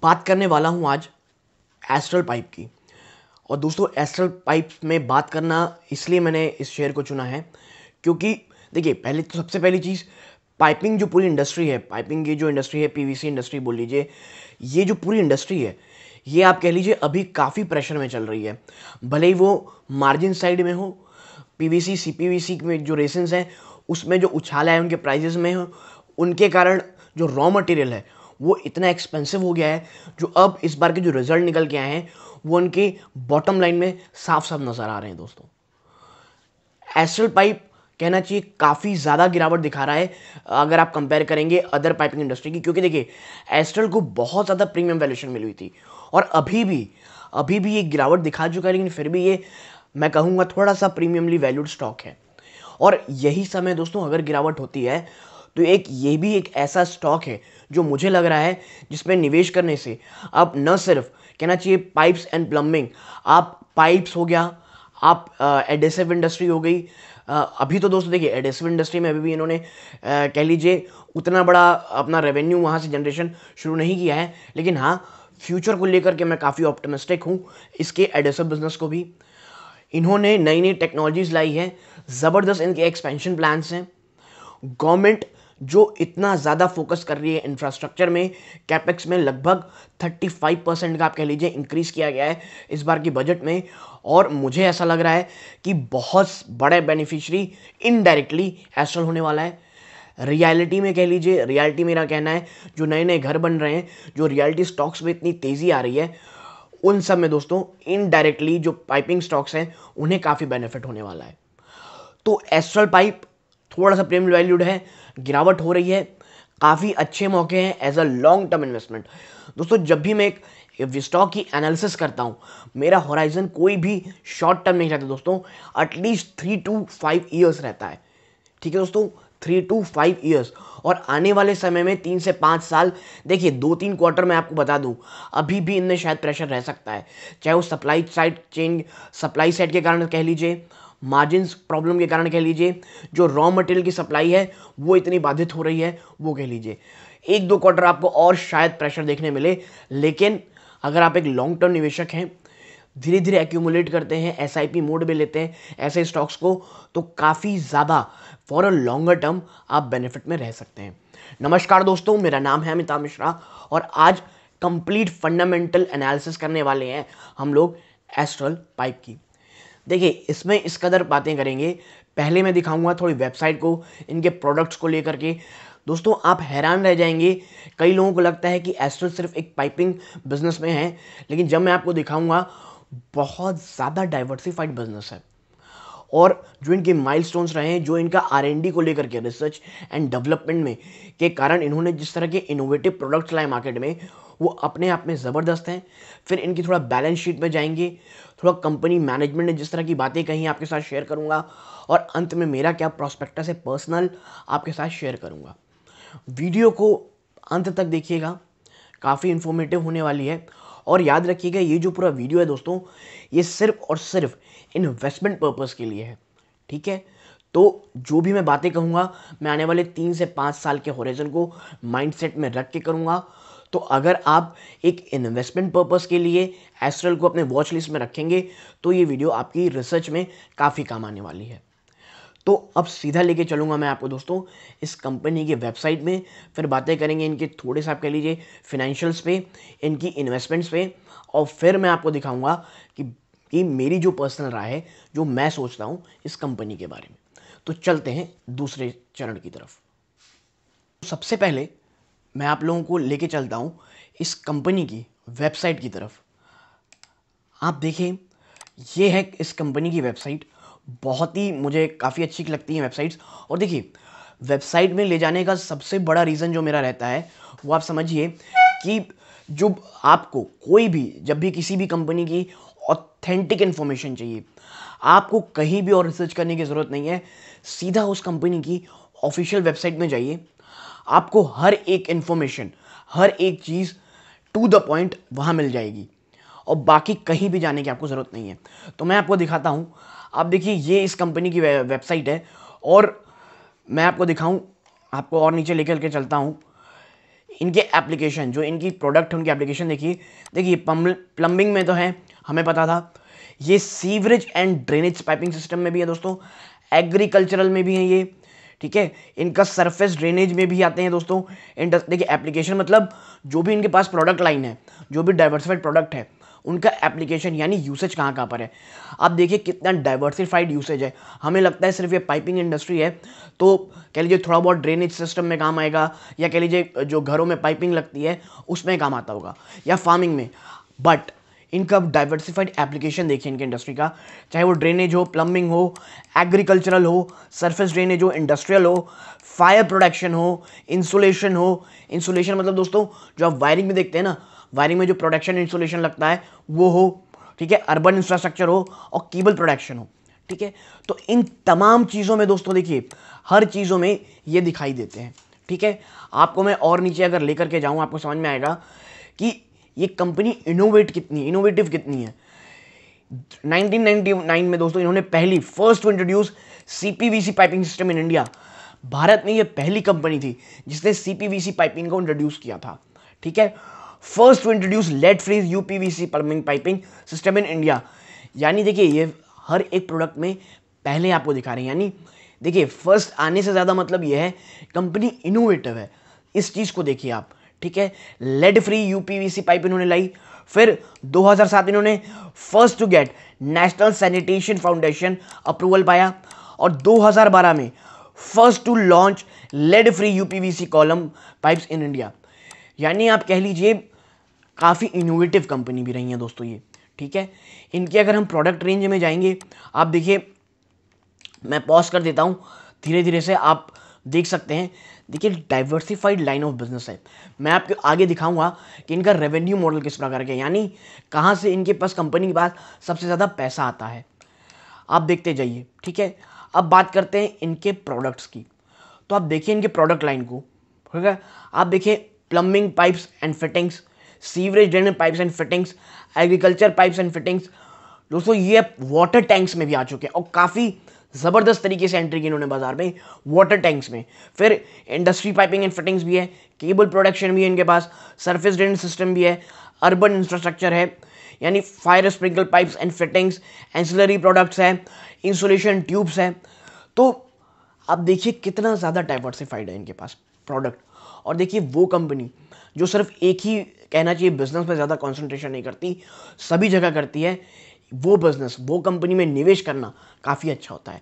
बात करने वाला हूँ आज एस्ट्रल पाइप की। और दोस्तों, एस्ट्रल पाइप में बात करना इसलिए मैंने इस शेयर को चुना है क्योंकि देखिए, पहले तो सबसे पहली चीज़, पाइपिंग जो पूरी इंडस्ट्री है, पाइपिंग की जो इंडस्ट्री है, पीवीसी इंडस्ट्री बोल लीजिए, ये जो पूरी इंडस्ट्री है, ये आप कह लीजिए अभी काफ़ी प्रेशर में चल रही है। भले ही वो मार्जिन साइड में हो, पीवीसी सीपीवीसी में जो रेसेंस हैं उसमें जो उछाल है उनके प्राइजेस में हो, उनके कारण जो रॉ मटेरियल है वो इतना एक्सपेंसिव हो गया है, जो अब इस बार के जो रिजल्ट निकल के आए हैं वो उनके बॉटम लाइन में साफ साफ नज़र आ रहे हैं। दोस्तों, एस्ट्रल पाइप कहना चाहिए काफ़ी ज़्यादा गिरावट दिखा रहा है अगर आप कंपेयर करेंगे अदर पाइपिंग इंडस्ट्री की, क्योंकि देखिए एस्ट्रल को बहुत ज़्यादा प्रीमियम वैल्यूएशन मिली हुई थी और अभी भी ये गिरावट दिखा चुका है, लेकिन फिर भी ये मैं कहूँगा थोड़ा सा प्रीमियमली वैल्यूड स्टॉक है। और यही समय दोस्तों, अगर गिरावट होती है तो ये भी एक ऐसा स्टॉक है जो मुझे लग रहा है जिसमें निवेश करने से आप न सिर्फ कहना चाहिए पाइप्स एंड प्लम्बिंग, आप पाइप्स हो गया, आप एडेसिव इंडस्ट्री हो गई। अभी तो दोस्तों देखिए, एडेसिव इंडस्ट्री में अभी भी इन्होंने कह लीजिए उतना बड़ा अपना रेवेन्यू वहाँ से जनरेशन शुरू नहीं किया है, लेकिन हाँ, फ्यूचर को लेकर के मैं काफ़ी ऑप्टिमिस्टिक हूँ इसके एडेसिव बिजनेस को भी। इन्होंने नई नई टेक्नोलॉजीज लाई है, ज़बरदस्त इनके एक्सपेंशन प्लान्स हैं। गवर्नमेंट जो इतना ज़्यादा फोकस कर रही है इंफ्रास्ट्रक्चर में, कैपेक्स में लगभग 35% का आप कह लीजिए इंक्रीज़ किया गया है इस बार की बजट में। और मुझे ऐसा लग रहा है कि बहुत बड़े बेनिफिशियरी इनडायरेक्टली एस्ट्रल होने वाला है। रियलिटी में कह लीजिए, रियलिटी मेरा कहना है, जो नए नए घर बन रहे हैं, जो रियलिटी स्टॉक्स में इतनी तेज़ी आ रही है, उन सब में दोस्तों इनडायरेक्टली जो पाइपिंग स्टॉक्स हैं उन्हें काफ़ी बेनिफिट होने वाला है। तो एस्ट्रल पाइप थोड़ा सा प्रीमियम वैल्यूड है, गिरावट हो रही है, काफ़ी अच्छे मौके हैं as a long term investment. दोस्तों, जब भी मैं एक स्टॉक की एनालिसिस करता हूँ, मेरा होराइजन कोई भी शॉर्ट टर्म नहीं रहता दोस्तों, एटलीस्ट 3 to 5 ईयर्स रहता है। ठीक है दोस्तों, 3 to 5 ईयर्स। और आने वाले समय में 3 से 5 साल, देखिए 2-3 क्वार्टर मैं आपको बता दूं, अभी भी इनमें शायद प्रेशर रह सकता है, चाहे वो सप्लाई साइड के कारण कह लीजिए, मार्जिन्स प्रॉब्लम के कारण कह लीजिए, जो रॉ मटेरियल की सप्लाई है वो इतनी बाधित हो रही है वो कह लीजिए। 1-2 क्वार्टर आपको और शायद प्रेशर देखने मिले, लेकिन अगर आप एक लॉन्ग टर्म निवेशक हैं, धीरे धीरे एक्यूमुलेट करते हैं, एसआईपी मोड में लेते हैं ऐसे स्टॉक्स को, तो काफ़ी ज़्यादा फॉर अ लॉन्गर टर्म आप बेनिफिट में रह सकते हैं। नमस्कार दोस्तों, मेरा नाम है अमिताभ मिश्रा और आज कंप्लीट फंडामेंटल एनालिसिस करने वाले हैं हम लोग एस्ट्रल पाइप की। देखिए, इसमें इस कदर बातें करेंगे, पहले मैं दिखाऊंगा थोड़ी वेबसाइट को, इनके प्रोडक्ट्स को लेकर के। दोस्तों, आप हैरान रह जाएंगे, कई लोगों को लगता है कि एस्ट्रल सिर्फ एक पाइपिंग बिजनेस में है, लेकिन जब मैं आपको दिखाऊंगा बहुत ज़्यादा डाइवर्सिफाइड बिजनेस है। और जो इनके माइलस्टोन्स रहे हैं, जो इनका आर&डी को लेकर के, रिसर्च एंड डेवलपमेंट में के कारण इन्होंने जिस तरह के इनोवेटिव प्रोडक्ट्स लाए मार्केट में, वो अपने आप में ज़बरदस्त हैं। फिर इनकी थोड़ा बैलेंस शीट में जाएंगे, थोड़ा कंपनी मैनेजमेंट ने जिस तरह की बातें कही आपके साथ शेयर करूंगा, और अंत में मेरा क्या प्रॉस्पेक्टस है पर्सनल आपके साथ शेयर करूंगा। वीडियो को अंत तक देखिएगा, काफ़ी इन्फॉर्मेटिव होने वाली है। और याद रखिएगा, ये जो पूरा वीडियो है दोस्तों, ये सिर्फ और सिर्फ इन्वेस्टमेंट पर्पस के लिए है। ठीक है, तो जो भी मैं बातें कहूँगा, मैं आने वाले 3 से 5 साल के होराइजन को माइंडसेट में रख के करूँगा। तो अगर आप एक इन्वेस्टमेंट पर्पस के लिए एस्ट्रल को अपने वॉच लिस्ट में रखेंगे, तो ये वीडियो आपकी रिसर्च में काफ़ी काम आने वाली है। तो अब सीधा लेके चलूँगा मैं आपको दोस्तों इस कंपनी की वेबसाइट में, फिर बातें करेंगे इनके थोड़े से आप कह लीजिए फिनेंशियल्स पे, इनकी इन्वेस्टमेंट्स पे, और फिर मैं आपको दिखाऊंगा कि मेरी जो पर्सनल राय है, जो मैं सोचता हूँ इस कंपनी के बारे में। तो चलते हैं दूसरे चरण की तरफ। सबसे पहले मैं आप लोगों को लेके चलता हूँ इस कंपनी की वेबसाइट की तरफ। आप देखें, ये है इस कंपनी की वेबसाइट, बहुत ही मुझे काफ़ी अच्छी लगती हैं वेबसाइट्स। और देखिए, वेबसाइट में ले जाने का सबसे बड़ा रीज़न जो मेरा रहता है, वो आप समझिए कि जो आपको कोई भी, जब भी किसी भी कंपनी की ऑथेंटिक इन्फॉर्मेशन चाहिए, आपको कहीं भी और रिसर्च करने की ज़रूरत नहीं है, सीधा उस कंपनी की ऑफिशियल वेबसाइट में जाइए, आपको हर एक इन्फॉर्मेशन, हर एक चीज़ टू द पॉइंट वहाँ मिल जाएगी, और बाकी कहीं भी जाने की आपको ज़रूरत नहीं है। तो मैं आपको दिखाता हूँ। आप देखिए, ये इस कंपनी की वेबसाइट है, और मैं आपको दिखाऊं, आपको और नीचे लेकर के चलता हूँ। इनके एप्लीकेशन, जो इनकी प्रोडक्ट है उनकी एप्लीकेशन देखिए। देखिए प्लम्बिंग में तो है, हमें पता था। ये sewerage and drainage piping system में भी है दोस्तों, एग्रीकल्चरल में भी है ये, ठीक है। इनका सरफेस ड्रेनेज में भी आते हैं दोस्तों। देखिए एप्लीकेशन मतलब जो भी इनके पास प्रोडक्ट लाइन है, जो भी डाइवर्सिफाइड प्रोडक्ट है, उनका एप्लीकेशन यानी यूसेज कहाँ कहाँ पर है। आप देखिए कितना डाइवर्सिफाइड यूसेज है। हमें लगता है सिर्फ ये पाइपिंग इंडस्ट्री है तो कह लीजिए थोड़ा बहुत ड्रेनेज सिस्टम में काम आएगा, या कह लीजिए जो घरों में पाइपिंग लगती है उसमें काम आता होगा, या फार्मिंग में। बट इनका डाइवर्सिफाइड एप्लीकेशन देखिए इनके इंडस्ट्री का, चाहे वो ड्रेनेज हो, प्लम्बिंग हो, एग्रीकल्चरल हो, सरफेस ड्रेनेज हो, इंडस्ट्रियल हो, फायर प्रोटेक्शन हो, इंसुलेशन हो। इंसुलेशन मतलब दोस्तों जो आप वायरिंग में देखते हैं ना, वायरिंग में जो प्रोटेक्शन इंसुलेशन लगता है वो हो, ठीक है। अर्बन इंफ्रास्ट्रक्चर हो और केबल प्रोटेक्शन हो, ठीक है। तो इन तमाम चीज़ों में दोस्तों देखिए हर चीज़ों में ये दिखाई देते हैं, ठीक है। आपको मैं और नीचे अगर लेकर के जाऊँ आपको समझ में आएगा कि ये कंपनी इनोवेटिव कितनी है। 1999 में दोस्तों इन्होंने first to introduce CPVC piping system in India. भारत में ये पहली कंपनी थी जिसने सीपीवीसी पाइपिंग को इंट्रोड्यूस किया था, ठीक है। First to introduce lead free UPVC plumbing piping system in India. यानी देखिए ये हर एक प्रोडक्ट में पहले आपको दिखा रहे हैं। यानी देखिए फर्स्ट आने से ज़्यादा मतलब ये है कंपनी इनोवेटिव है, इस चीज़ को देखिए आप, ठीक है। लेड फ्री यूपीवीसी पाइप इन्होंने लाई। फिर 2007 इन्होंने first to get national sanitation foundation approval पाया, और 2012 में first to launch lead free UPVC column pipes in India. यानी आप कह लीजिए काफ़ी इनोवेटिव कंपनी भी रही है दोस्तों ये, ठीक है। इनके अगर हम प्रोडक्ट रेंज में जाएंगे, आप देखिए मैं पॉज कर देता हूँ, धीरे धीरे से आप देख सकते हैं। देखिए डाइवर्सिफाइड लाइन ऑफ बिजनेस है। मैं आपको आगे दिखाऊंगा कि इनका रेवेन्यू मॉडल किस प्रकार का है, यानी कहाँ से इनके पास कंपनी के पास सबसे ज़्यादा पैसा आता है। आप देखते जाइए, ठीक है। अब बात करते हैं इनके प्रोडक्ट्स की। तो आप देखिए इनके प्रोडक्ट लाइन को, ठीक है। आप देखिए plumbing pipes and fittings, sewerage drainage pipes and fittings, agriculture pipes and fittings. दोस्तों ये वाटर टैंक्स में भी आ चुके हैं और काफ़ी ज़बरदस्त तरीके से एंट्री की इन्होंने बाजार में वाटर टैंक्स में। फिर इंडस्ट्री पाइपिंग एंड फिटिंग्स भी है, केबल प्रोडक्शन भी है इनके पास, सरफेस ड्रेनेज सिस्टम भी है, अर्बन इंफ्रास्ट्रक्चर है, यानी fire sprinkle pipes and fittings, ancillary products है, इंसुलेशन ट्यूब्स है। तो आप देखिए कितना ज़्यादा डाइवर्सिफाइड है इनके पास प्रोडक्ट। और देखिए वो कंपनी जो सिर्फ एक ही कहना चाहिए बिजनेस में ज़्यादा कॉन्सेंट्रेशन नहीं करती, सभी जगह करती है, वो बिजनेस वो कंपनी में निवेश करना काफ़ी अच्छा होता है।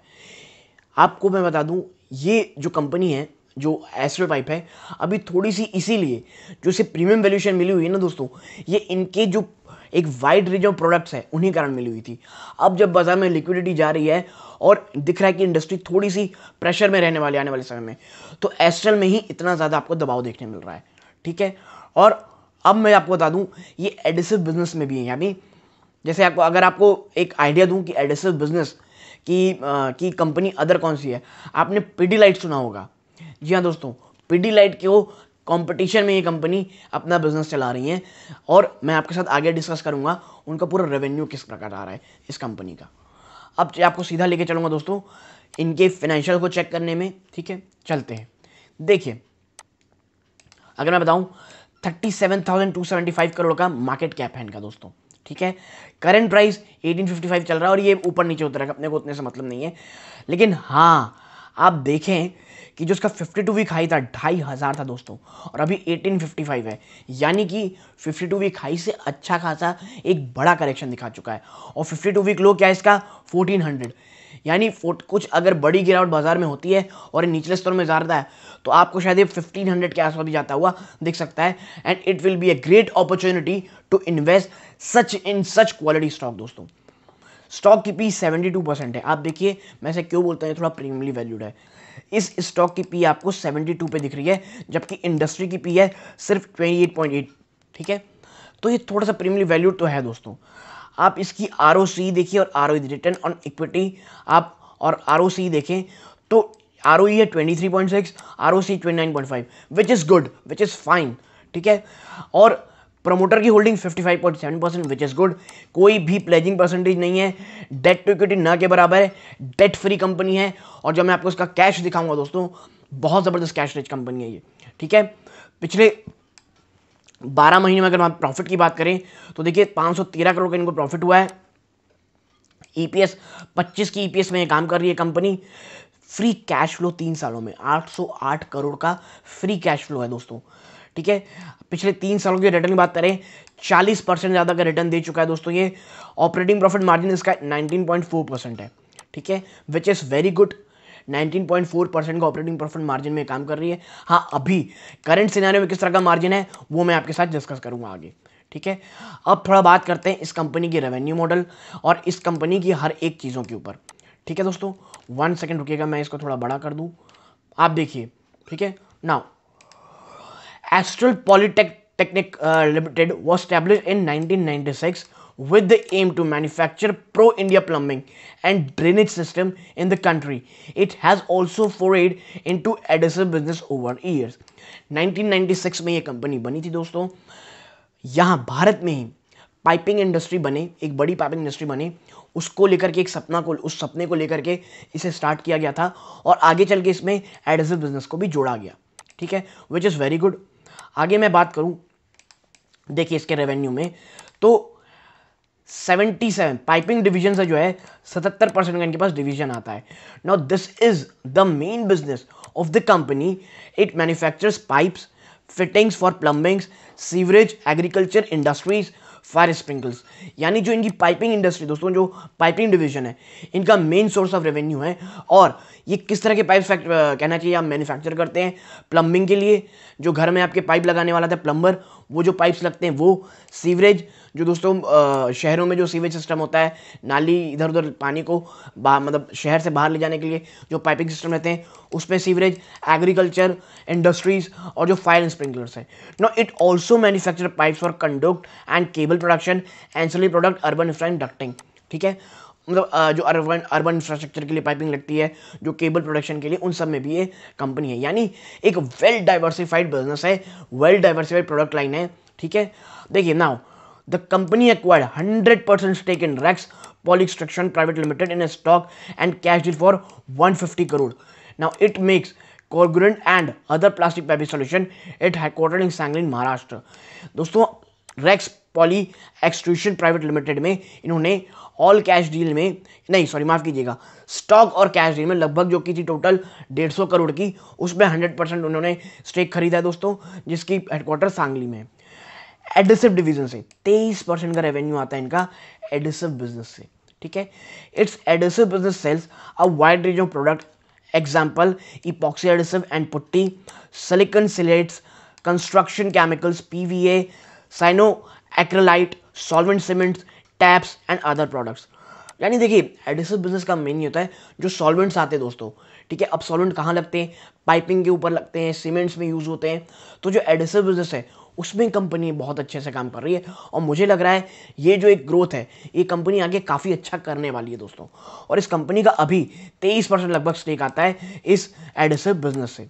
आपको मैं बता दूं ये जो कंपनी है, जो एस्ट्रल पाइप है, अभी थोड़ी सी इसीलिए जो इसे प्रीमियम वैल्यूएशन मिली हुई है ना दोस्तों, ये इनके जो एक वाइड रेंज ऑफ प्रोडक्ट्स है उन्हीं कारण मिली हुई थी। अब जब बाजार में लिक्विडिटी जा रही है और दिख रहा है कि इंडस्ट्री थोड़ी सी प्रेशर में रहने वाली आने वाले समय में, तो एस्ट्रल में ही इतना ज़्यादा आपको दबाव देखने मिल रहा है, ठीक है। और अब मैं आपको बता दूं ये एडिसिव बिजनेस में भी है। यानी जैसे आपको अगर आपको एक आइडिया दूं कि एडिसिव बिजनेस की कंपनी अदर कौन सी है, आपने पीडीलाइट सुना होगा। जी हाँ दोस्तों, पीडीलाइट के वो कंपटीशन में ये कंपनी अपना बिजनेस चला रही है, और मैं आपके साथ आगे डिस्कस करूंगा उनका पूरा रेवेन्यू किस प्रकार आ रहा है इस कंपनी का। अब आपको सीधा लेके चलूंगा दोस्तों इनके फाइनेंशियल को चेक करने में, ठीक है। चलते हैं, देखिए अगर मैं बताऊं 37,275 करोड़ का मार्केट कैप है इनका दोस्तों, ठीक है। करंट प्राइस 1855 चल रहा है और ये ऊपर नीचे होता है, अपने को उतने से मतलब नहीं है। लेकिन हाँ आप देखें कि जो उसका 52 वीक हाई था 2,500 था दोस्तों, और अभी 1855 है, यानी कि 52 वीक हाई से अच्छा खासा एक बड़ा करेक्शन दिखा चुका है। और 52 वीक लो क्या है इसका 1400, यानी कुछ अगर बड़ी गिरावट बाजार में होती है और निचले स्तर में जाता है तो आपको शायद ये 1500 के आसपास भी जाता हुआ दिख सकता है। And it will be a great opportunity to invest such quality stock दोस्तों। स्टॉक की पी 72% है। आप देखिए मैं इसे क्यों बोलता हूँ, थोड़ा प्रीमियमली वैल्यूड है। इस स्टॉक की पी आपको 72 पे दिख रही है, जबकि इंडस्ट्री की पी है सिर्फ 28.8, ठीक है। तो ये थोड़ा सा प्रीमियमली वैल्यूड तो है दोस्तों। आप इसकी ROC देखिए और ROE रिटर्न ऑन इक्विटी आप और ROC देखें तो ROE है 23.6, ROC 29.5, which is good, which is fine, ठीक है। और प्रमोटर की होल्डिंग 55.7%, विच इज़ गुड। कोई भी प्लेजिंग परसेंटेज नहीं है, डेट टू इक्विटी न के बराबर है, डेट फ्री कंपनी है। और जब मैं आपको इसका कैश दिखाऊंगा दोस्तों, बहुत ज़बरदस्त कैश रिच कंपनी है ये, ठीक है। पिछले 12 महीने में अगर आप प्रॉफिट की बात करें तो देखिए 513 करोड़ का इनको प्रॉफिट हुआ है। ईपीएस 25 की ईपीएस में ये काम कर रही है कंपनी। फ्री कैश फ्लो 3 सालों में 808 करोड़ का फ्री कैश फ्लो है दोस्तों, ठीक है। पिछले 3 सालों की रिटर्न की बात करें 40% ज़्यादा का रिटर्न दे चुका है दोस्तों ये। ऑपरेटिंग प्रॉफिट मार्जिन इसका 19.4% है, ठीक है, विच इज़ वेरी गुड। 19.4% का ऑपरेटिंग प्रॉफिट मार्जिन में काम कर रही है। हाँ, अभी करंट सिनेरियो में किस तरह का मार्जिन है वो मैं आपके साथ डिस्कस करूंगा आगे, ठीक है। अब थोड़ा बात करते हैं इस कंपनी के रेवेन्यू मॉडल और इस कंपनी की हर एक चीज़ों के ऊपर, ठीक है दोस्तों। 1 सेकेंड रुकिएगा, मैं इसको थोड़ा बड़ा कर दूं, आप देखिए, ठीक है। Now Astral Polytechnic Limited was established in 1996 with the aim to manufacture pro-India plumbing and drainage system in the country. It has also forayed into adhesive business over years. 1996 में ये कंपनी बनी थी दोस्तों। यहाँ भारत में ही पाइपिंग इंडस्ट्री बने, एक बड़ी पाइपिंग इंडस्ट्री बने, उसको लेकर के उस सपने को लेकर के इसे स्टार्ट किया गया था और आगे चल के इसमें एडहेसिव बिजनेस को भी जोड़ा गया, ठीक है, विच इज़ वेरी गुड। आगे मैं बात करूं, देखिए इसके रेवेन्यू में तो 77 पाइपिंग डिवीजन से जो है 77% का इनके पास डिवीजन आता है। Now this is the main business of the company. It manufactures pipes, fittings for plumbings, sewerage, agriculture industries, fire sprinkles. यानी जो इनकी पाइपिंग इंडस्ट्री दोस्तों, जो पाइपिंग डिवीजन है, इनका मेन सोर्स ऑफ रेवेन्यू है। और ये किस तरह के पाइप कहना चाहिए आप मैन्युफैक्चर करते हैं प्लम्बिंग के लिए, जो घर में आपके पाइप लगाने वाला था प्लम्बर, वो जो पाइप्स लगते हैं वो, सीवरेज जो दोस्तों शहरों में जो सीवेज सिस्टम होता है, नाली इधर उधर पानी को मतलब शहर से बाहर ले जाने के लिए जो पाइपिंग सिस्टम रहते हैं उसमें सीवरेज, एग्रीकल्चर इंडस्ट्रीज और जो फायर स्प्रिंकलर्स है। No it also manufacture pipes for conduct and cable production, ancillary product, urban infrastructure ducting, ठीक है, मतलब जो अर्बन इंफ्रास्ट्रक्चर के लिए पाइपिंग लगती है, जो केबल प्रोडक्शन के लिए, उन सब में भी ये कंपनी है। यानी एक वेल डाइवर्सिफाइड बिजनेस है, वेल डाइवर्सिफाइड प्रोडक्ट लाइन है, ठीक है। देखिए now the company acquired 100% stake in Rex polyextrusion private limited in stock and cash deal for 150 crore. Now it makes corrugated and other plastic piping solution. It headquartered in Sangli Maharashtra. दोस्तों Rex poly extrusion private limited में इन्होंने all cash deal में, नहीं sorry माफ कीजिएगा, stock और cash deal में लगभग जो की थी टोटल 150 करोड़ की, उसमें 100% उन्होंने स्टेक खरीदा है दोस्तों, जिसकी हेडक्वार्टर सांगली में। एडहेसिव डिवीजन से 23% का रेवेन्यू आता है इनका एडहेसिव बिजनेस से, ठीक है। It's adhesive business sells a wide range of product, example epoxy adhesive and putty, silicone sealants, construction chemicals, PVA, cyano acrylate, solvent cements, tapes and other products. यानी देखिए एडहेसिव बिजनेस का main ये होता है जो सॉल्वेंट्स आते हैं दोस्तों, ठीक है। अब सॉल्वेंट कहाँ लगते हैं, पाइपिंग के ऊपर लगते हैं, सीमेंट्स में यूज होते हैं। तो जो एडहेसिव बिजनेस है उसमें कंपनी बहुत अच्छे से काम कर रही है और मुझे लग रहा है ये जो एक ग्रोथ है ये कंपनी आगे काफ़ी अच्छा करने वाली है दोस्तों। और इस कंपनी का अभी 23% लगभग स्टेक आता है इस एडहेसिव बिजनेस से।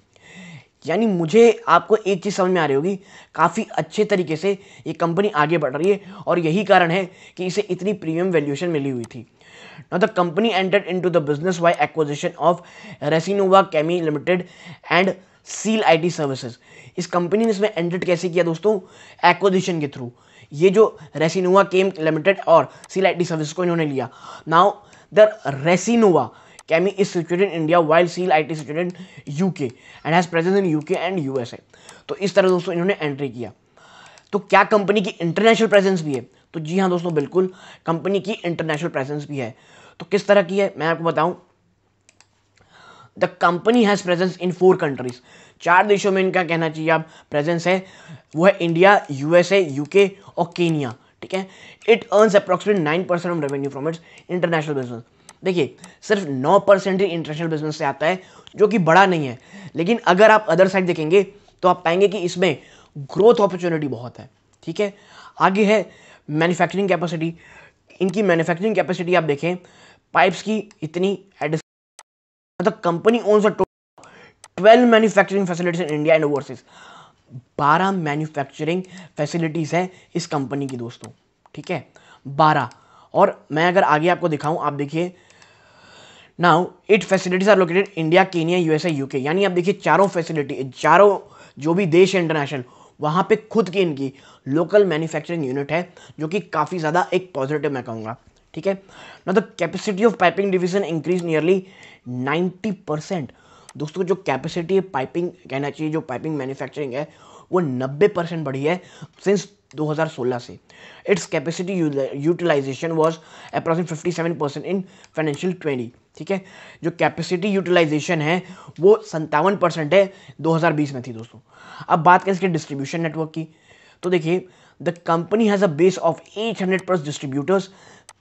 यानी मुझे आपको एक चीज़ समझ में आ रही होगी, काफ़ी अच्छे तरीके से ये कंपनी आगे बढ़ रही है और यही कारण है कि इसे इतनी प्रीमियम वैल्यूएशन मिली हुई थी। Now the company entered into the business by acquisition of Resinova Chemi Limited and Seal IT Services। इस कंपनी ने इसमें एंटर कैसे किया दोस्तों, एक्विजिशन के थ्रू। ये जो रेसिनोवा केम लिमिटेड और सील आईटी सर्विस को इन्होंने लिया। Now the Resinova chemie is situated in India while Seal IT situated in UK and has presence in UK and USA. तो इस तरह दोस्तों इन्होंने एंट्री किया। तो क्या कंपनी की इंटरनेशनल प्रेजेंस भी है, तो जी हाँ दोस्तों बिल्कुल कंपनी की इंटरनेशनल प्रेजेंस भी है। तो किस तरह की है मैं आपको बताऊं, the company has presence in 4 countries. 4 देशों में इनका कहना चाहिए आप प्रेजेंस है, वो है इंडिया, यूएसए, यूके और केनिया, ठीक है। It earns approximate 9% of revenue from its international business. देखिए सिर्फ 9% ही इंटरनेशनल बिजनेस से आता है, जो कि बड़ा नहीं है, लेकिन अगर आप अदर साइड देखेंगे तो आप पाएंगे कि इसमें ग्रोथ अपॉर्चुनिटी बहुत है, ठीक है। आगे है मैन्युफैक्चरिंग कैपेसिटी। इनकी मैन्युफैक्चरिंग कैपेसिटी आप देखें पाइप्स की इतनी, मतलब company ons 12 manufacturing facilities in India and overseas. 12 manufacturing facilities है इस कंपनी की दोस्तों, ठीक है, 12। और मैं अगर आगे आपको दिखाऊं, आप देखिए now it facilities are located India, Kenya, USA, UK. यानी आप देखिए चारों फैसिलिटी, चारों जो भी देश है इंटरनेशनल, वहाँ पे खुद की इनकी लोकल मैन्युफैक्चरिंग यूनिट है, जो कि काफ़ी ज़्यादा एक पॉजिटिव मैं कहूँगा। ठीक है ना, the capacity of piping division increase nearly 90%। दोस्तों जो कैपेसिटी है पाइपिंग कहना चाहिए, जो पाइपिंग मैन्युफैक्चरिंग है वो 90% बढ़ी है सिंस 2016 से। Its capacity utilization was approximate 57% in financial 20। ठीक है, जो कैपेसिटी यूटिलाइजेशन है वो 57% है 2020 में थी दोस्तों। अब बात करें इसके डिस्ट्रीब्यूशन नेटवर्क की, तो देखिए the company has a base of 800 plus distributors,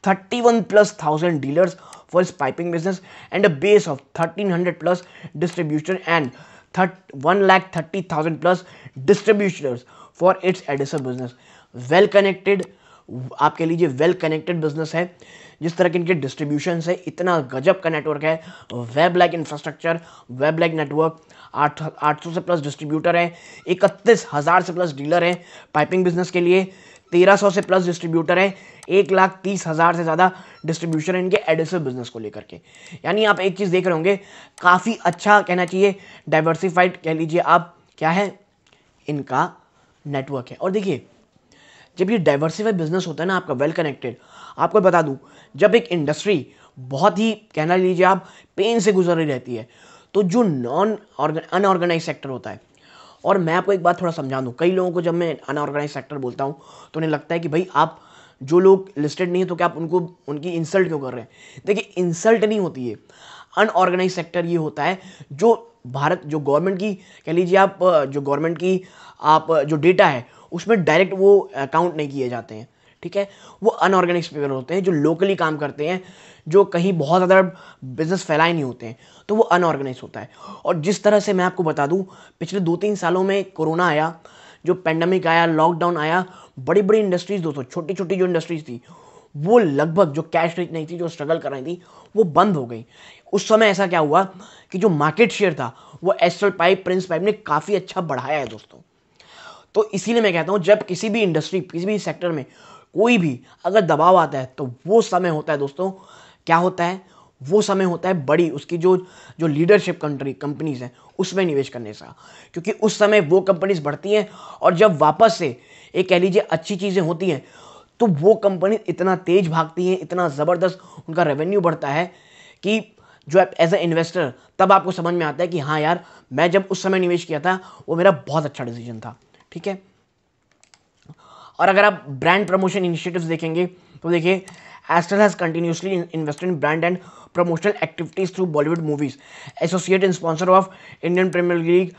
31 plus thousand dealers for its piping business, and a base of 1300 plus distribution and 1,30,000 plus distributors for its adhesive business. Well connected, आप कह लीजिए well connected business है। जिस तरह के इनके distribution है, इतना गजब का नेटवर्क है, web like infrastructure, web like network, 800 से प्लस डिस्ट्रीब्यूटर है, 31,000 से प्लस डीलर है पाइपिंग बिजनेस के लिए, 1300 से प्लस डिस्ट्रीब्यूटर है, 1,30,000 से ज़्यादा डिस्ट्रीब्यूशन है इनके एडिसिव बिजनेस को लेकर के। यानी आप एक चीज़ देख रहे होंगे, काफ़ी अच्छा कहना चाहिए डाइवर्सिफाइड कह लीजिए आप, क्या है इनका नेटवर्क है। और देखिए जब ये डाइवर्सिफाइड बिजनेस होता है ना आपका, वेल कनेक्टेड, आपको बता दूं जब एक इंडस्ट्री बहुत ही कहना लीजिए आप पेन से गुजर रही रहती है, तो जो अनऑर्गेनाइज सेक्टर होता है, और मैं आपको एक बात थोड़ा समझा दूं, कई लोगों को जब मैं अनऑर्गेनाइज सेक्टर बोलता हूं तो उन्हें लगता है कि भाई आप जो लोग लिस्टेड नहीं है तो क्या आप उनको उनकी इंसल्ट क्यों कर रहे हैं। देखिए इंसल्ट नहीं होती है, अनऑर्गेनाइज सेक्टर ये होता है जो भारत, जो गवर्नमेंट की कह लीजिए आप, जो गवर्नमेंट की आप जो डेटा है उसमें डायरेक्ट वो काउंट नहीं किए जाते हैं। ठीक है, वो अनऑर्गेनाइज पीपल होते हैं जो लोकली काम करते हैं, जो कहीं बहुत ज़्यादा बिजनेस फैलाए नहीं होते हैं, तो वो अनऑर्गेनाइज होता है। और जिस तरह से मैं आपको बता दूं, पिछले 2-3 सालों में कोरोना आया, जो पेंडेमिक आया, लॉकडाउन आया, बड़ी बड़ी इंडस्ट्रीज दोस्तों, छोटी छोटी जो इंडस्ट्रीज थी वो लगभग जो कैश रिच नहीं थी, जो स्ट्रगल कर रही थी, वो बंद हो गई। उस समय ऐसा क्या हुआ कि जो मार्केट शेयर था वो एस्ट्रल पाइप, प्रिंस पाइप ने काफ़ी अच्छा बढ़ाया है दोस्तों। तो इसीलिए मैं कहता हूं जब किसी भी इंडस्ट्री, किसी भी सेक्टर में कोई भी अगर दबाव आता है तो वो समय होता है दोस्तों, क्या होता है, वो समय होता है बड़ी उसकी जो जो लीडरशिप कंपनीज हैं उसमें निवेश करने का, क्योंकि उस समय वो कंपनीज बढ़ती हैं और जब वापस से एक कह लीजिए अच्छी चीज़ें होती हैं तो वो कंपनी इतना तेज भागती हैं, इतना ज़बरदस्त उनका रेवेन्यू बढ़ता है कि जो एज ए इन्वेस्टर तब आपको समझ में आता है कि हाँ यार, मैं जब उस समय निवेश किया था वो मेरा बहुत अच्छा डिसीजन था। ठीक है, और अगर आप ब्रांड प्रमोशन इनिशिएटिव्स देखेंगे तो देखिए Astral has continuously invested in brand and promotional activities through Bollywood movies, associate and sponsor of Indian Premier League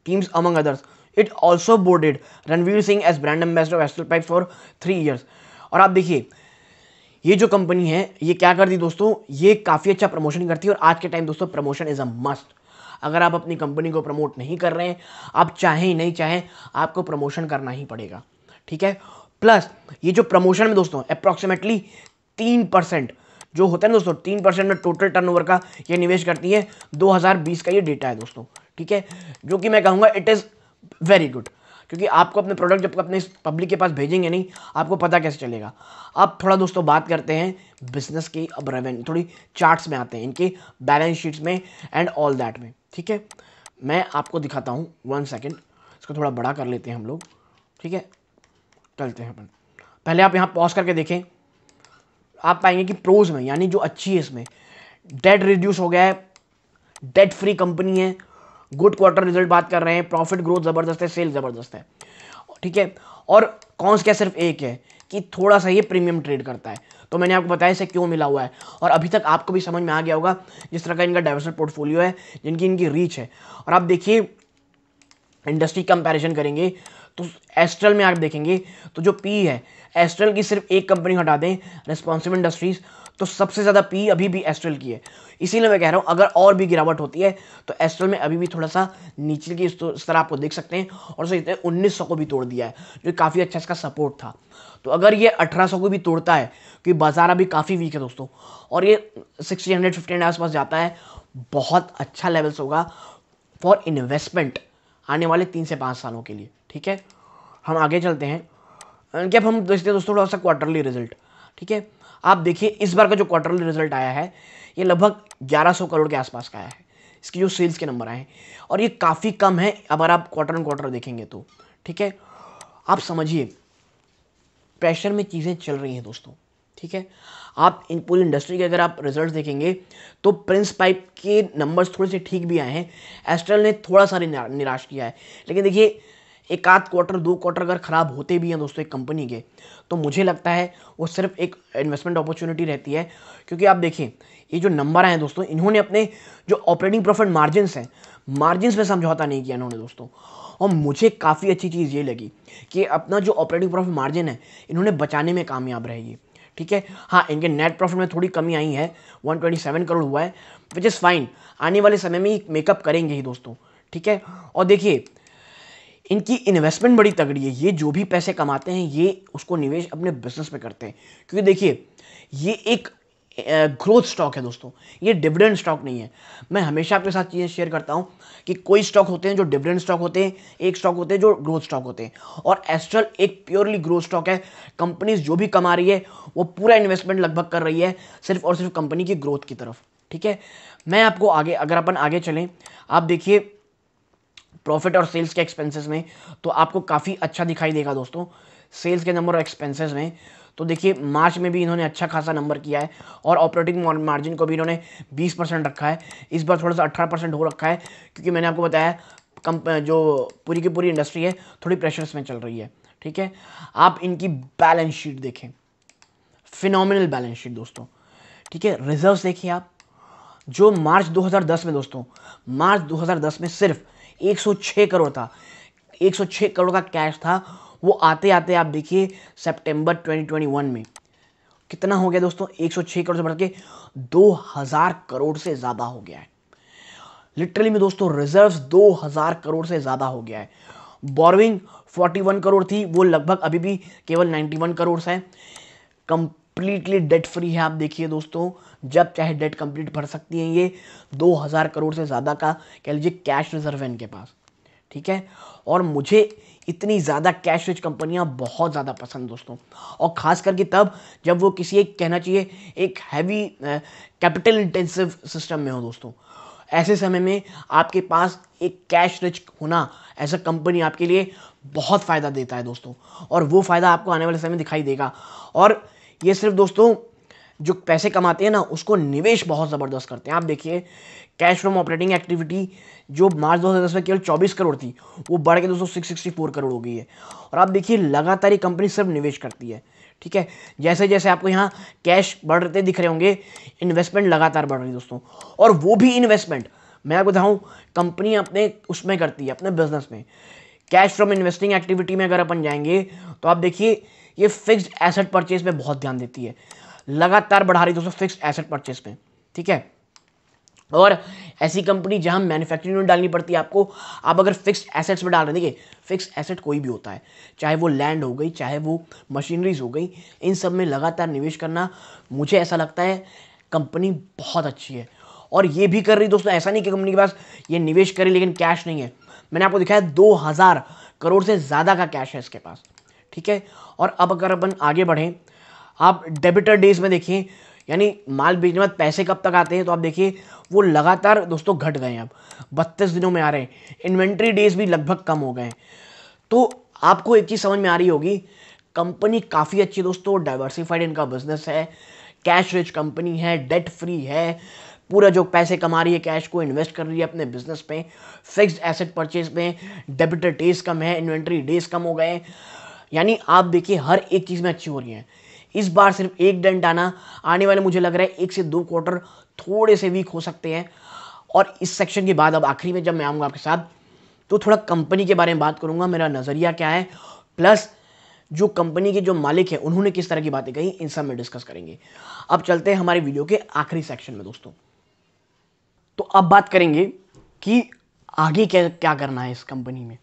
teams among others. It also boarded Ranveer Singh as brand ambassador of Astral pipe for 3 years। और आप देखिए ये जो company है ये क्या करती दोस्तों, ये काफ़ी अच्छा प्रमोशन करती है। और आज के टाइम दोस्तों प्रमोशन इज़ अ मस्ट। अगर आप अपनी कंपनी को प्रमोट नहीं कर रहे हैं, आप चाहें नहीं चाहें आपको प्रमोशन करना ही पड़ेगा। ठीक है, प्लस ये जो प्रमोशन में दोस्तों अप्रॉक्सीमेटली 3% जो होता है ना दोस्तों, 3% में टोटल टर्नओवर का ये निवेश करती है। 2020 का ये डेटा है दोस्तों। ठीक है, जो कि मैं कहूँगा इट इज़ वेरी गुड, क्योंकि आपको अपने प्रोडक्ट जब अपने पब्लिक के पास भेजेंगे नहीं, आपको पता कैसे चलेगा। अब थोड़ा दोस्तों बात करते हैं बिजनेस की, अब रेवेन्यू थोड़ी चार्ट्स में आते हैं, इनके बैलेंस शीट्स में एंड ऑल दैट में। ठीक है, मैं आपको दिखाता हूँ 1 सेकेंड, इसको थोड़ा बड़ा कर लेते हैं हम लोग। ठीक है, चलते हैं अपन, पहले आप यहाँ पॉज करके देखें, आप पाएंगे कि प्रोज में यानी जो अच्छी है इसमें डेट रिड्यूस हो गया है, डेट फ्री कंपनी है, गुड क्वार्टर रिजल्ट बात कर रहे हैं, प्रॉफिट ग्रोथ ज़बरदस्त है, सेल ज़बरदस्त है। ठीक है, और कौन क्या सिर्फ एक है कि थोड़ा सा ये प्रीमियम ट्रेड करता है, तो मैंने आपको बताया इसे क्यों मिला हुआ है। और अभी तक आपको भी समझ में आ गया होगा जिस तरह का इनका डाइवर्सिफाइड पोर्टफोलियो है, जिनकी इनकी रीच है। और आप देखिए इंडस्ट्री कंपैरिजन करेंगे तो एस्ट्रल में आप देखेंगे तो जो पी है, एस्ट्रल की सिर्फ एक कंपनी हटा दें रिस्पॉन्सिव इंडस्ट्रीज, तो सबसे ज़्यादा पी अभी भी एस्ट्रल की है। इसीलिए मैं कह रहा हूँ अगर और भी गिरावट होती है तो एस्ट्रल में अभी भी थोड़ा सा नीचे की इस तरह आपको देख सकते हैं। और सही 1900 को भी तोड़ दिया है, जो काफ़ी अच्छा इसका सपोर्ट था। तो अगर ये 1800 को भी तोड़ता है, क्योंकि बाजार अभी काफ़ी वीक है दोस्तों, और ये 1650 आसपास जाता है, बहुत अच्छा लेवल्स होगा फॉर इन्वेस्टमेंट आने वाले 3 से 5 सालों के लिए। ठीक है, हम आगे चलते हैं। क्या हम देखते हैं दोस्तों थोड़ा सा क्वार्टरली रिजल्ट। ठीक है, आप देखिए इस बार का जो क्वार्टरली रिजल्ट आया है ये लगभग 1100 करोड़ के आसपास का आया है, इसकी जो सेल्स के नंबर आए हैं, और ये काफ़ी कम है अगर आप क्वार्टर ऑन क्वार्टर देखेंगे तो। ठीक है, आप समझिए प्रेशर में चीज़ें चल रही हैं दोस्तों, ठीक है। आप इन पूरी इंडस्ट्री के अगर आप रिजल्ट देखेंगे तो प्रिंस पाइप के नंबर्स थोड़े से ठीक भी आए हैं, एस्ट्रल ने थोड़ा सा निराश किया है। लेकिन देखिए एक आध क्वार्टर 2 क्वार्टर अगर ख़राब होते भी हैं दोस्तों एक कंपनी के, तो मुझे लगता है वो सिर्फ एक इन्वेस्टमेंट अपॉर्चुनिटी रहती है। क्योंकि आप देखिए ये जो नंबर आए हैं दोस्तों, इन्होंने अपने जो ऑपरेटिंग प्रॉफिट मार्जिन्स हैं, मार्जिन्स में समझौता नहीं किया इन्होंने दोस्तों। और मुझे काफ़ी अच्छी चीज़ ये लगी कि अपना जो ऑपरेटिंग प्रॉफिट मार्जिन है इन्होंने बचाने में कामयाब रहेगी, ठीक है। हाँ, इनके नेट प्रॉफिट में थोड़ी कमी आई है, 127 करोड़ हुआ है, विच इज़ फाइन। आने वाले समय में मेकअप करेंगे ही दोस्तों, ठीक है। और देखिए इनकी इन्वेस्टमेंट बड़ी तगड़ी है, ये जो भी पैसे कमाते हैं ये उसको निवेश अपने बिजनेस में करते हैं। क्योंकि देखिए ये एक ग्रोथ स्टॉक है दोस्तों, ये डिविडेंड स्टॉक नहीं है। मैं हमेशा आपके साथ चीज़ें शेयर करता हूँ कि कोई स्टॉक होते हैं जो डिविडेंड स्टॉक होते हैं, एक स्टॉक होते हैं जो ग्रोथ स्टॉक होते हैं, और एस्ट्रल एक प्योरली ग्रोथ स्टॉक है। कंपनीज जो भी कमा रही है वो पूरा इन्वेस्टमेंट लगभग कर रही है सिर्फ और सिर्फ कंपनी की ग्रोथ की तरफ, ठीक है। मैं आपको आगे अगर अपन आगे चलें, आप देखिए प्रॉफिट और सेल्स के एक्सपेंसेस में तो आपको काफ़ी अच्छा दिखाई देगा दोस्तों। सेल्स के नंबर और एक्सपेंसेस में तो देखिए मार्च में भी इन्होंने अच्छा खासा नंबर किया है, और ऑपरेटिंग मार्जिन को भी इन्होंने 20% रखा है। इस बार थोड़ा सा 18% हो रखा है, क्योंकि मैंने आपको बताया जो पूरी की पूरी इंडस्ट्री है थोड़ी प्रेशर्स में चल रही है, ठीक है। आप इनकी बैलेंस शीट देखें, फिनोमिनल बैलेंस शीट दोस्तों, ठीक है। रिजर्व्स देखिए आप, जो मार्च 2010 में दोस्तों, मार्च 2010 में सिर्फ 106 करोड़ था, 106 करोड़ का कैश था। वो आते आते आप देखिए सितंबर 2021 में कितना हो गया दोस्तों, 106 करोड़ से बढ़ के 2000 करोड़ से ज़्यादा हो गया है। लिटरली में दोस्तों रिजर्व्स 2000 करोड़ से ज़्यादा हो गया है। बोरोइंग 41 करोड़ थी, वो लगभग अभी भी केवल 91 करोड़ है। कंप्लीटली डेट फ्री है। आप देखिए दोस्तों, जब चाहे डेट कंप्लीट भर सकती हैं ये। 2000 करोड़ से ज़्यादा का कह लीजिए कैश रिजर्व है इनके पास, ठीक है। और मुझे इतनी ज़्यादा कैश रिच कंपनियां बहुत ज़्यादा पसंद दोस्तों, और ख़ास करके तब जब वो किसी एक कहना चाहिए एक हैवी कैपिटल इंटेंसिव सिस्टम में हो दोस्तों। ऐसे समय में आपके पास एक कैश रिच होना एज अ कंपनी आपके लिए बहुत फ़ायदा देता है दोस्तों, और वो फ़ायदा आपको आने वाले समय में दिखाई देगा। और ये सिर्फ दोस्तों जो पैसे कमाते हैं ना उसको निवेश बहुत ज़बरदस्त करते हैं। आप देखिए कैश फ्रॉम ऑपरेटिंग एक्टिविटी जो मार्च 2010 में केवल 24 करोड़ थी, वो बढ़ के दोस्तों 664 करोड़ हो गई है। और आप देखिए लगातार ये कंपनी सिर्फ निवेश करती है, ठीक है। जैसे जैसे आपको यहाँ कैश बढ़ते दिख रहे होंगे, इन्वेस्टमेंट लगातार बढ़ रही है दोस्तों। और वो भी इन्वेस्टमेंट मैं आपको बताऊँ कंपनी अपने उसमें करती है, अपने बिजनेस में। कैश फ्रॉम इन्वेस्टिंग एक्टिविटी में अगर अपन जाएंगे तो आप देखिए ये फिक्स्ड एसेट परचेज में बहुत ध्यान देती है, लगातार बढ़ा रही दोस्तों फिक्स्ड एसेट परचेज में, ठीक है। और ऐसी कंपनी जहां मैन्युफैक्चरिंग यूनिट डालनी पड़ती है आपको, आप अगर फिक्स्ड एसेट्स में डाल रहे हैं, देखिए फिक्स्ड एसेट कोई भी होता है, चाहे वो लैंड हो गई, चाहे वो मशीनरीज हो गई, इन सब में लगातार निवेश करना मुझे ऐसा लगता है कंपनी बहुत अच्छी है। और ये भी कर रही दोस्तों, ऐसा नहीं कि कंपनी के पास ये निवेश करे लेकिन कैश नहीं है। मैंने आपको दिखाया 2000 करोड़ से ज़्यादा का कैश है इसके पास, ठीक है। और अब अगर अपन आगे बढ़ें, आप डेबिटर डेज में देखिए, यानी माल बेचने के बाद पैसे कब तक आते हैं, तो आप देखिए वो लगातार दोस्तों घट गए हैं, अब 32 दिनों में आ रहे हैं। इन्वेंट्री डेज भी लगभग कम हो गए। तो आपको एक चीज़ समझ में आ रही होगी, कंपनी काफ़ी अच्छी दोस्तों, डाइवर्सिफाइड इनका बिजनेस है, कैश रिच कंपनी है, डेट फ्री है, पूरा जो पैसे कमा रही है कैश को इन्वेस्ट कर रही है अपने बिजनेस में, फिक्स्ड एसेट परचेज में, डेबिटर डेज कम है, इन्वेंट्री डेज कम हो गए। यानी आप देखिए हर एक चीज़ में अच्छी हो रही है। इस बार सिर्फ एक डेंट आने वाले मुझे लग रहा है 1 से 2 क्वार्टर थोड़े से वीक हो सकते हैं। और इस सेक्शन के बाद अब आखिरी में जब मैं आऊँगा आपके साथ तो थोड़ा कंपनी के बारे में बात करूँगा, मेरा नज़रिया क्या है, प्लस जो कंपनी के जो मालिक हैं उन्होंने किस तरह की बातें कही, इन सब में डिस्कस करेंगे। अब चलते हैं हमारी वीडियो के आखिरी सेक्शन में दोस्तों। तो अब बात करेंगे कि आगे क्या क्या करना है इस कंपनी में।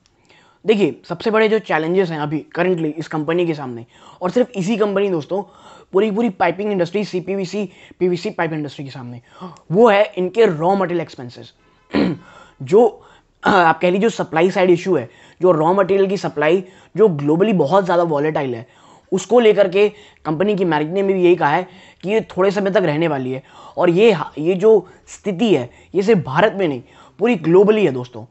देखिए सबसे बड़े जो चैलेंजेस हैं अभी करेंटली इस कंपनी के सामने, और सिर्फ इसी कंपनी दोस्तों, पूरी पूरी piping industry, CPVC PVC pipe industry के सामने, वो है इनके रॉ मटेरियल एक्सपेंसेस। जो आप कह लीजिए जो सप्लाई साइड इशू है, जो रॉ मटेरियल की सप्लाई जो ग्लोबली बहुत ज़्यादा वॉलेटाइल है, उसको लेकर के कंपनी की मैनेजमेंट ने भी यही कहा है कि ये थोड़े समय तक रहने वाली है। और ये जो स्थिति है ये सिर्फ भारत में नहीं पूरी ग्लोबली है दोस्तों।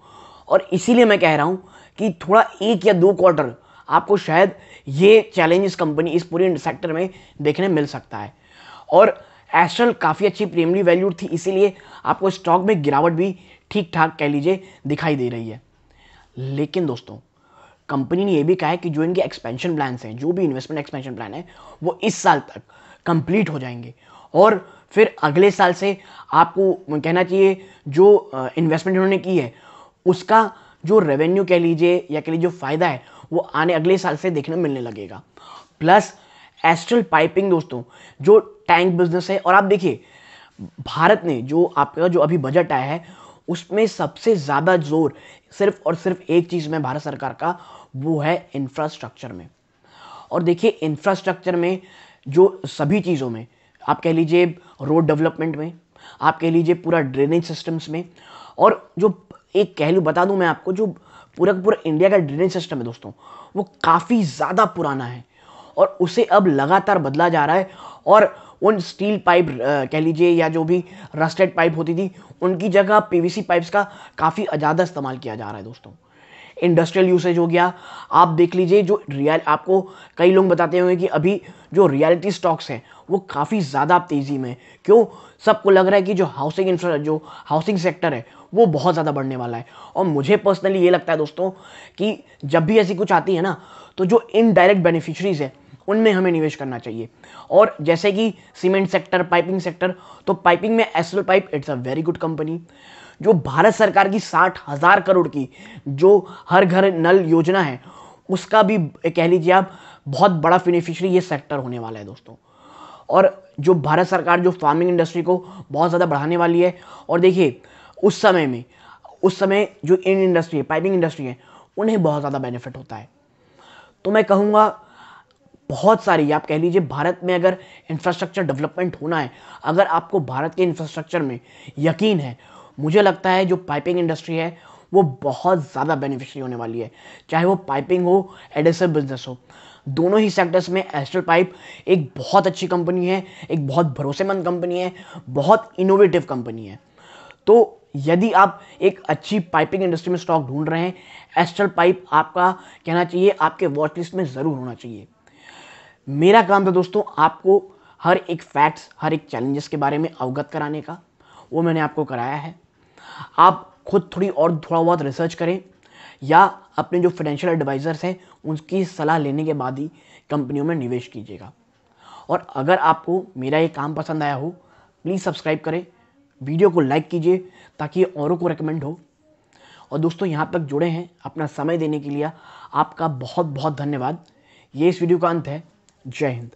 और इसीलिए मैं कह रहा हूँ कि थोड़ा 1 या 2 क्वार्टर आपको शायद ये चैलेंज इस कंपनी, इस पूरे सेक्टर में देखने मिल सकता है। और एस्ट्रल काफ़ी अच्छी प्रीमियमली वैल्यूड थी, इसीलिए आपको स्टॉक में गिरावट भी ठीक ठाक कह लीजिए दिखाई दे रही है। लेकिन दोस्तों कंपनी ने यह भी कहा है कि जो इनके एक्सपेंशन प्लान्स हैं, जो भी इन्वेस्टमेंट एक्सपेंशन प्लान है, वो इस साल तक कंप्लीट हो जाएंगे और फिर अगले साल से आपको कहना चाहिए जो इन्वेस्टमेंट उन्होंने की है उसका जो रेवेन्यू कह लीजिए या कह लीजिए जो फायदा है वो आने अगले साल से देखने मिलने लगेगा। प्लस एस्ट्रल पाइपिंग दोस्तों जो टैंक बिजनेस है, और आप देखिए भारत ने जो आपका जो अभी बजट आया है उसमें सबसे ज़्यादा जोर सिर्फ और सिर्फ एक चीज़ में भारत सरकार का, वो है इंफ्रास्ट्रक्चर में। और देखिए इंफ्रास्ट्रक्चर में जो सभी चीज़ों में, आप कह लीजिए रोड डेवलपमेंट में, आप कह लीजिए पूरा ड्रेनेज सिस्टम्स में, और जो एक कह लूँ बता दूं मैं आपको, जो पूरा पूरा इंडिया का ड्रेनेज सिस्टम है दोस्तों वो काफ़ी ज़्यादा पुराना है और उसे अब लगातार बदला जा रहा है। और उन स्टील पाइप कह लीजिए या जो भी रस्टेड पाइप होती थी उनकी जगह पीवीसी पाइप्स का काफ़ी ज़्यादा इस्तेमाल किया जा रहा है दोस्तों। इंडस्ट्रियल यूसेज हो गया, आप देख लीजिए जो आपको कई लोग बताते होंगे कि अभी जो रियलिटी स्टॉक्स हैं वो काफ़ी ज़्यादा तेज़ी में, क्यों, सबको लग रहा है कि जो हाउसिंग सेक्टर है वो बहुत ज़्यादा बढ़ने वाला है। और मुझे पर्सनली ये लगता है दोस्तों कि जब भी ऐसी कुछ आती है ना तो जो इनडायरेक्ट बेनिफिशरीज है उनमें हमें निवेश करना चाहिए। और जैसे कि सीमेंट सेक्टर, पाइपिंग सेक्टर, तो पाइपिंग में astral pipe it's a very good company. जो भारत सरकार की 60,000 करोड़ की जो हर घर नल योजना है उसका भी कह लीजिए आप बहुत बड़ा बेनिफिशियरी ये सेक्टर होने वाला है दोस्तों। और जो भारत सरकार जो फार्मिंग इंडस्ट्री को बहुत ज़्यादा बढ़ाने वाली है, और देखिए उस समय जो इन इंडस्ट्री है, पाइपिंग इंडस्ट्री है, उन्हें बहुत ज़्यादा बेनिफिट होता है। तो मैं कहूँगा बहुत सारी, आप कह लीजिए भारत में अगर इंफ्रास्ट्रक्चर डेवलपमेंट होना है, अगर आपको भारत के इंफ्रास्ट्रक्चर में यकीन है, मुझे लगता है जो पाइपिंग इंडस्ट्री है वो बहुत ज़्यादा बेनिफिशियरी होने वाली है। चाहे वो पाइपिंग हो, एडेसिव बिजनेस हो, दोनों ही सेक्टर्स में एस्ट्रल पाइप एक बहुत अच्छी कंपनी है, एक बहुत भरोसेमंद कंपनी है, बहुत इनोवेटिव कंपनी है। तो यदि आप एक अच्छी पाइपिंग इंडस्ट्री में स्टॉक ढूंढ रहे हैं, एस्ट्रल पाइप आपका कहना चाहिए आपके वॉच लिस्ट में ज़रूर होना चाहिए। मेरा काम था दोस्तों आपको हर एक फैक्ट्स, हर एक चैलेंजेस के बारे में अवगत कराने का, वो मैंने आपको कराया है। आप खुद थोड़ा बहुत रिसर्च करें या अपने जो फाइनेंशियल एडवाइजर्स हैं उनकी सलाह लेने के बाद ही कंपनियों में निवेश कीजिएगा। और अगर आपको मेरा ये काम पसंद आया हो प्लीज़ सब्सक्राइब करें, वीडियो को लाइक कीजिए ताकि ये औरों को रेकमेंड हो। और दोस्तों यहाँ तक जुड़े हैं, अपना समय देने के लिए आपका बहुत बहुत धन्यवाद। ये इस वीडियो का अंत है। जय हिंद।